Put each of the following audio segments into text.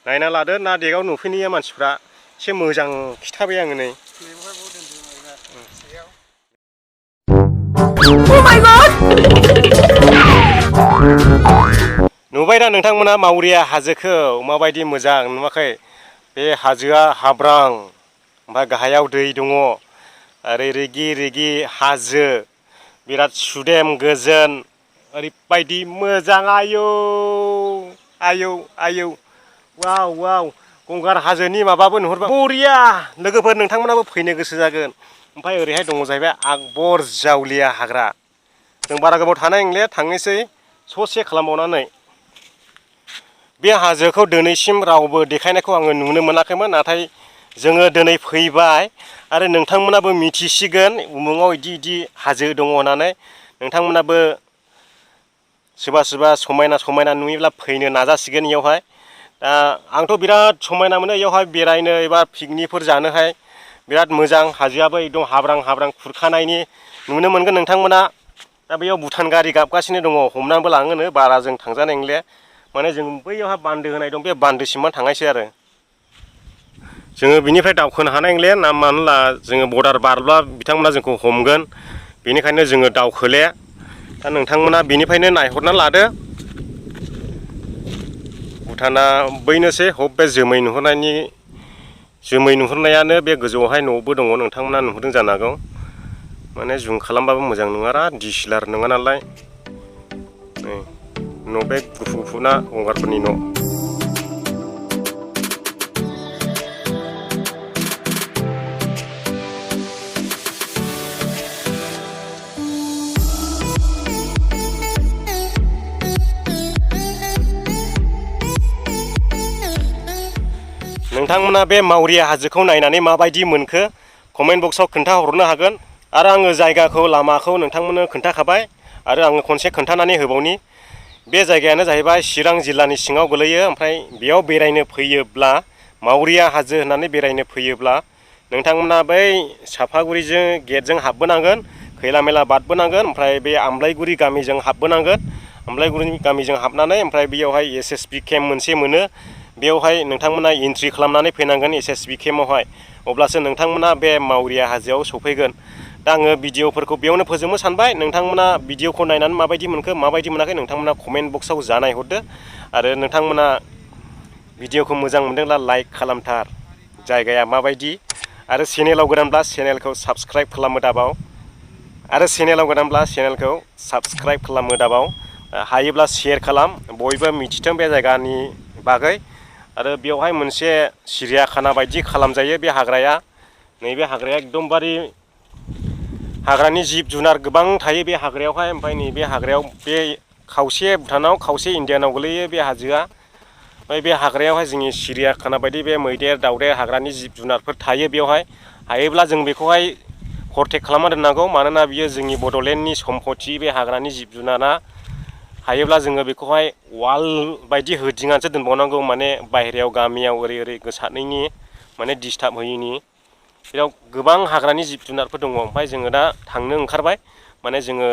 नायना लादो ना देगाव नुफैनाया मानसिफ्रा एसे मोजां खिथाबाय आङो नै नुबाय दा नोंथांमोना मावरिया हाजोखौ माबायदि मोजां नुवाखै बे हाजोआ हाब्रां ओमफ्राय गाहायाव दै दङ ओरै रिगि रिगि हाजो बिराद सुदेम गोजोन ओरैबायदि मोजां आयौ आयौ आयौ वाव वाव गंगार हाजोनि माबाबो नुहुरबाय बरिया लोगोफोर नोंथांमोनाबो फैनो गोसो जागोन ओमफ्राय ओरैहाय दङ जाहैबाय आकबर जावलिया हाग्रा जों बारा गोबाव थानाय नंलिया थांनोसै ससे खालामबावनानै बे हाजोखौ दिनैसिम रावबो देखायनायखौ आङो नुनो मोनाखैमोन नाथाय जोङो दिनै फैबाय आरो नोंथांमोनाबो मिथिसिगोन उमुङाव इदि हाजो दङ होननानै नोंथांमोनाबो सोरबा सोरबा समायना समायना नुयोब्ला फैनो नाजासिगोन इयावहाय दा आंथ' बिराद समायना मोनो इयावहाय बेरायनो एबा पिकनिकफोर जानोहाय बिराद मोजां हाजोआबो एकदम हाब्रां हाब्रां खुरखानायनि नुनो मोनगोन नोंथांमोना दा बेयाव भुटान गारि गाबगासिनो दङ हमनानैबो लाङोनो बारा जों थांजानाय नंलिया माने जों बैयावहाय बान्दो होनाय दं बे बान्दोसिमबो थांनायसै आरो जोङो बिनिफ्राय दावखोनो हानाय नंलिया ना मानोला जोङो बर्डार बारब्ला बिथांमोना जोंखौ हमगोन बेनिखायनो जोङो दावखोले दा नोंथांमोना बेनिफ्रायनो नायहरना लादो भुटाना बैनोसै हब बे जोमै नुहुरनायानो बे गोजौआवहाय न'बो दङ नोंथांमोना नुहुरदों जानो हागौ माने जुम खालामबाबो मोजां नङारा डिएसएलआर नङा नालाय नै न' बे गुफुर गुफुरना गंगारफोरनि न' नोंथांमोना बे मावरिया हाजोखौ नायनानै माबायदि मोनखो कमेन्ट बक्सआव खोन्थाहरनो हागोन आरो आङो जायगाखौ लामाखौ नोंथांमोननो खोन्थाखाबाय आरो आङो खनसे खोन्थानानै होबावनि बे जायगायानो जाहैबाय चिरां जिल्लानि सिङाव गोलैयो ओमफ्राय बेयाव बेरायनो फैयोब्ला मावरिया हाजो होननानै बेरायनो फैयोब्ला नोंथांमोना बै साफागुरिजों गेटजों हाबबोनांगोन खैला मेला बारबोनांगोन ओमफ्राय बे आमलायगुरि गामिजों हाबबोनांगोन आमलायगुरि गामिजों हाबनानै ओमफ्राय बेयावहाय एसएसबि केम्प मोनसे मोनो बेवहाय नोंथांमोना एन्ट्रि खालामनानै फैनांगोन एसएसबि केम्पआवहाय अब्लासो नोंथांमोना बे मावरिया हाजोआव सफैगोन दा आङो भिडिअफोरखौ बेयावनो फोजोबनो सानबाय नोंथांमोना भिडिअखौ नायनानै माबायदि मोनखो माबायदि मोनाखै नोंथांमोना कमेन्ट बक्सआव जानायहरदो आरो नोंथांमोना भिडिअखौ मोजां मोनदोंब्ला लाइक खालामथार जायगाया माबायदि आरो चेनेलाव गोदानब्ला चेनेलखौ साबस्क्राइब खालामो दाबाव आरो चेनेलाव गोदानब्ला चेनेलखौ साबस्क्राइब खालामो दाबाव हायोब्ला शेयार खालाम बयबो मिथिथों बे जायगानि बागै आरो बेवहाय मोनसे सिरियाखाना बायदि खालामजायो बे हाग्राया नैबे हाग्राया एकदमबारे हाग्रानि जिब जुनार गोबां थायो बे हाग्रायावहाय ओमफ्राय नैबे हाग्रायाव बे खावसे भुटानाव खावसे इण्डियानाव गोलैयो बे हाजोआ ओमफ्राय बे हाग्रायावहाय जोंनि सिरियाखाना बायदि बे मैदेर दावदेर हाग्रानि जिब जुनारफोर थायो बेवहाय हायोब्ला जों बेखौहाय प्रटेक्ट खालामना दोननांगौ मानोना बियो जोंनि बड'लेण्डनि सम्पति बे हाग्रानि जिब जुनारा हायोब्ला जोङो बेखौहाय वाल बायदि होदिंनानैसो दोनबावनांगौ माने बाहेरायाव गामियाव ओरै ओरै गोसारनायनि माने डिस्टार्ब होयिनि बेयाव गोबां हाग्रानि जिब जुनारफोर दङ ओमफ्राय जोङो दा थांनो ओंखारबाय माने जोङो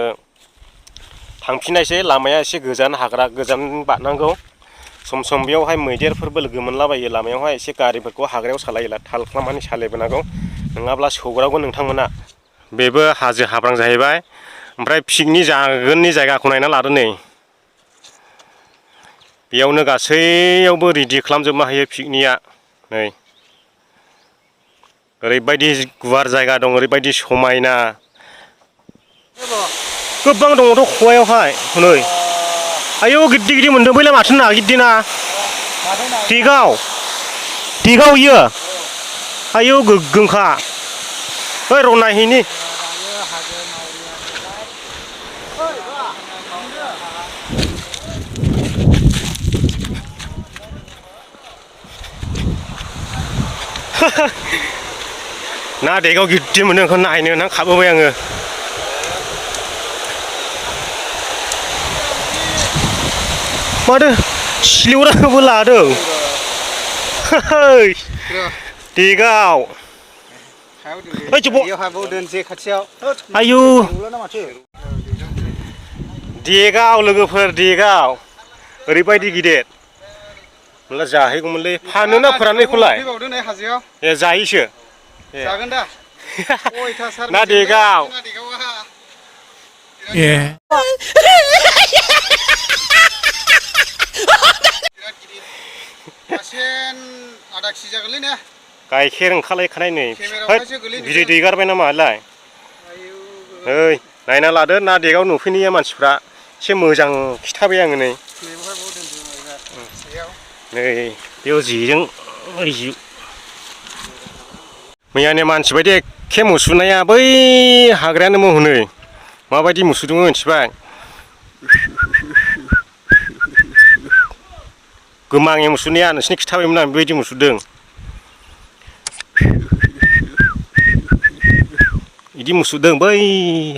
थांफिननायसै लामाया एसे गोजान हाग्रा गोजान बारनांगौ सम सम बेयावहाय मैदेरफोरबो लोगो मोनलाबायो लामायावहाय एसे गारिफोरखौ हाग्रायाव सालायोब्ला थाल खालामनानै सालायबोनांगौ नङाब्ला सौग्रावगोन नोंथांमोना बेबो हाजो हाब्रां जाहैबाय ओमफ्राय पिकनिक जागोननि जायगाखौ नायना लादो नै बेयावनो गासैयावबो रेडि खालामजोबनो हायो पिकनिकआ नै ओरैबायदि गुवार जायगा दं ओरैबायदि समायना गोबां दङथ' खबायावहाय नै आयौ गिदिर गिदिर मोनदों बैलाय माथो ना गिदिरना देगाव इयो आयौ गोगोमखा ओइ र' नायहैनि ना देगाव गिदिर मोनदों बेखौ नायनो होननानै खाबोबाय आङो माथो सिलिवराखौबो लादों देगाव आयु देगाव लोगोफोर देगाव ओरैबायदि गिदिर होनब्ला जाहैगौमोनलै फानोना फोरानो बेखौलाय फैबावदों नै हाजोआव ए जायोसो जागोन दा अयथासार ना देगाव ना देगावा ए बिराद गिदिर मासेन आधा केजि जागोनलै ने गाइखेर ओंखारलायखानाय नै केमेरायावहायसो गोलैदों बिदै दैगारबाय नामा आलाय आयौ ओइ नायना लादो ना देगाव नुफैनाया मानसिफ्रा एसे मोजां खिथाबाय आङो नै नैबेवहाय बाव दोनदों सायाव नै बेयाव जेजों ओरै जि मैयानि मानसि बायदि एखे मुसुनाया बै हाग्रायानो हनै माबायदि मुसुदोंमोन मिथिबाय गोमाङै मुसुनाया नोंसिनि खिथाबायमोन आं बेबायदि मुसुदों बिदि मुसुदों बै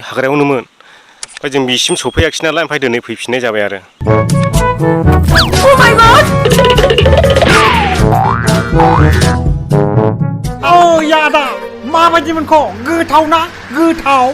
हाग्रायावनोमोन ओमफ्राय जों बिसिम सफैयाखिसै नालाय ओमफ्राय दिनै फैफिननाय जाबाय आरो औ आदा माबायदि मोनखो गोथाव ना गोथाव